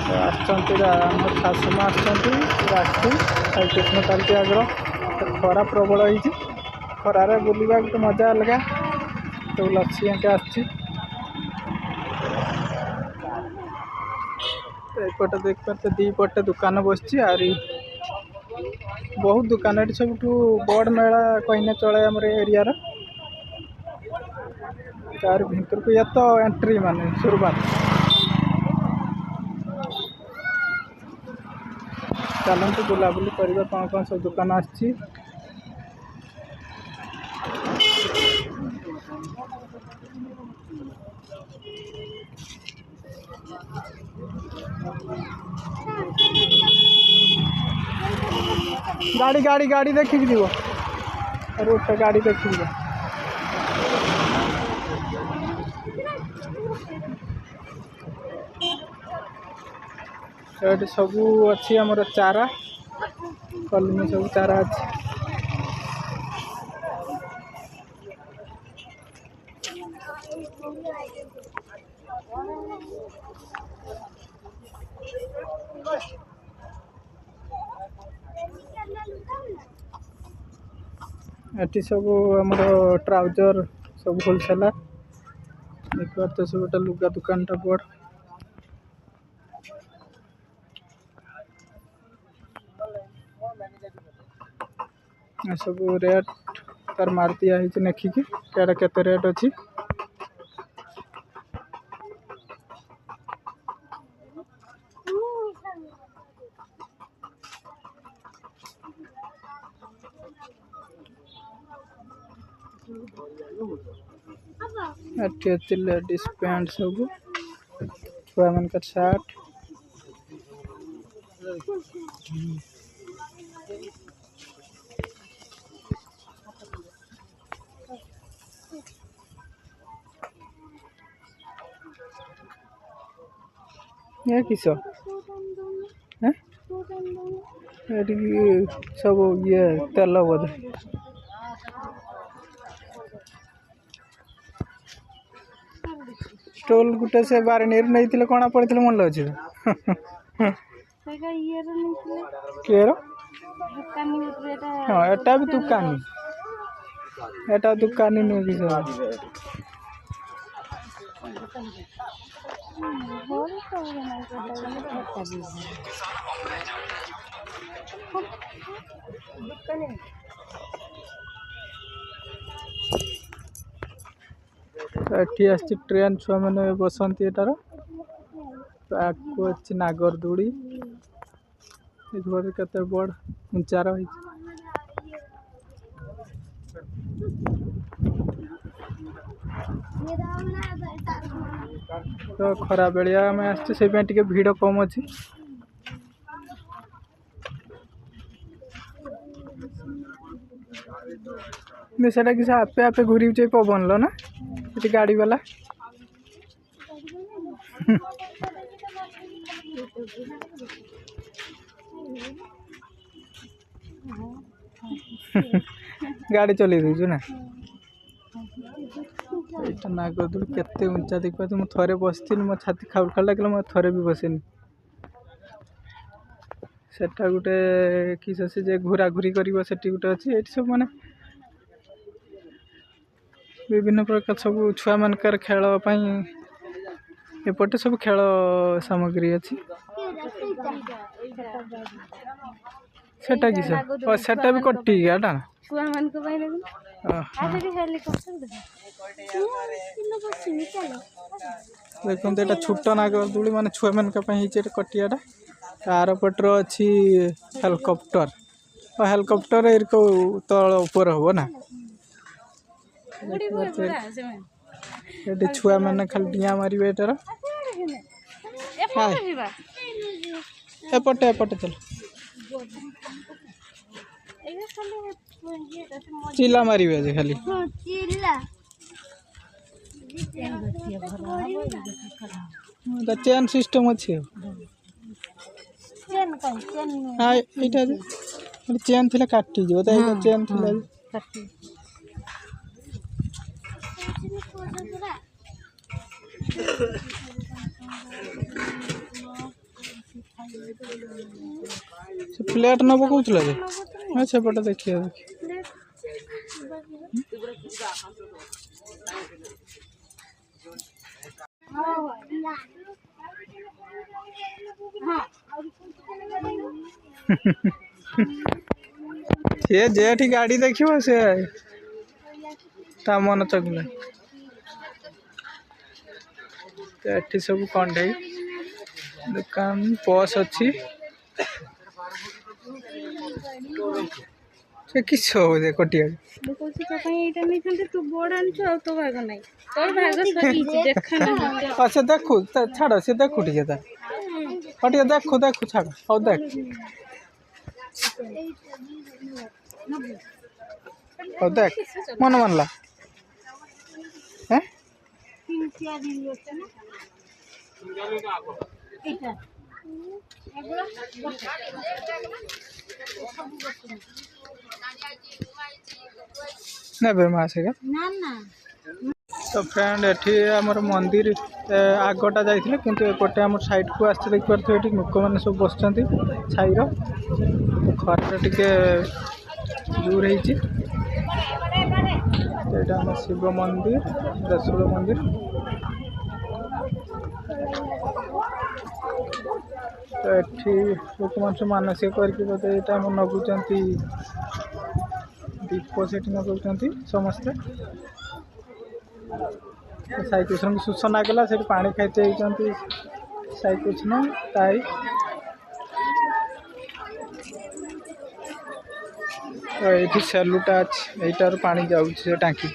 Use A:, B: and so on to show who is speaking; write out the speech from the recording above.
A: शाशुमा आसती कृष्ण तालती आग्रह खरा प्रबल होती खरार बुलवा गोटे मजा अलग तो लसी एंके आसपटे देख पारे दी पटे दुकान बस बहुत दुकान ये सब बड़ मेला कहीं चले आम एरिया तार भीतर को या तो एंट्री माने शुरुआत चलते बुलाबुली करवा कौन कौन सब दुकान आसी गाड़ी गाड़ी गाड़ी देखिक जीव रोड गाड़ी देखिक ये सबू अच्छी आमर चारा कलमी सब चारा अच्छी एटी सब आमर ट्राउजर सब होलसेलर देख तो सब गोटे लुगा दुकान टा बड़ सब रेट तार मार दिया नेखिकी क्या केते रेट अच्छी लेडीज पैंट सब छुआ मन का शर्ट ये किस सब ये तेल बोधे स्टॉल गुटे से बारे नहीं कणा पड़े मन लगे हाँ एटा भी दुकानी एटा दुकानी नहीं कि ट्रेन छुआ मैंने बसंती एटार अच्छी नागरदुड़ी केते बड़ उंचा रही तो खरा बेलिया में आसचे से भीड़ कम अच्छी से किसी आपे आपे घूरी पवन लो ना ये गाड़ी वाला गाड़ी चल दीजु ना ये नागरदुड़ी केते उंचा देख पाते मुझे थरे बसती मो छाती खाउल खाल लगे मैं थरे भी बसेनी सेटा गोटे किस जे घूरा घूरी कर गोटे अच्छी ये सब माने विभिन्न प्रकार सब छुआ मानकर खेल एपटे सब खेल सामग्री अच्छी सेटा किस सेटा भी कटी गया देखते ये छोट नागरदुड़ी माने छुआ मान कटियाटा तार पटर अच्छी हेलिकॉप्टर और हेलिकॉप्टर तल ऊपर हम ना ये छुआ मैंने खाली डिया मारे एटार एपटे एपटे चल चिल्ला मारे खाली चेन सिस्टम अच्छी हाँ ये चेन थी काटी जो चेन थी से प्लेट नब कौन जे हाँ सेपटे देखिए सी जेठी गाड़ी देखिए से ता मन चगुला एठी सब कंडे दुकान पस अच्छी से किस हो कटिया अच्छा देखु छाड़ से देखु टे टे देखु देखु छाड़ हौ देख हौ देख मन मानला हैं नेबे मासेगा तो फ्रेंड एठी हमर मंदिर आगटा जाइथिले किंतु एपटे हमर साइड को आस्ते देख परथि एठी लोक माने सब बसचंती छाईरो खरा टिके दूर हेची एटा हम शिव मंदिर दशूल मंदिर तो एठी लोक मान सब मानसिक करके बोधे एटा हम नगुचंती दीप से नगुचंती समस्ते साई कृष्ण की सूचना गला से पानी खाइते होती साई कृष्ण ताई तो ये सेलुटा यहीटार पानी जाऊँ टाँकी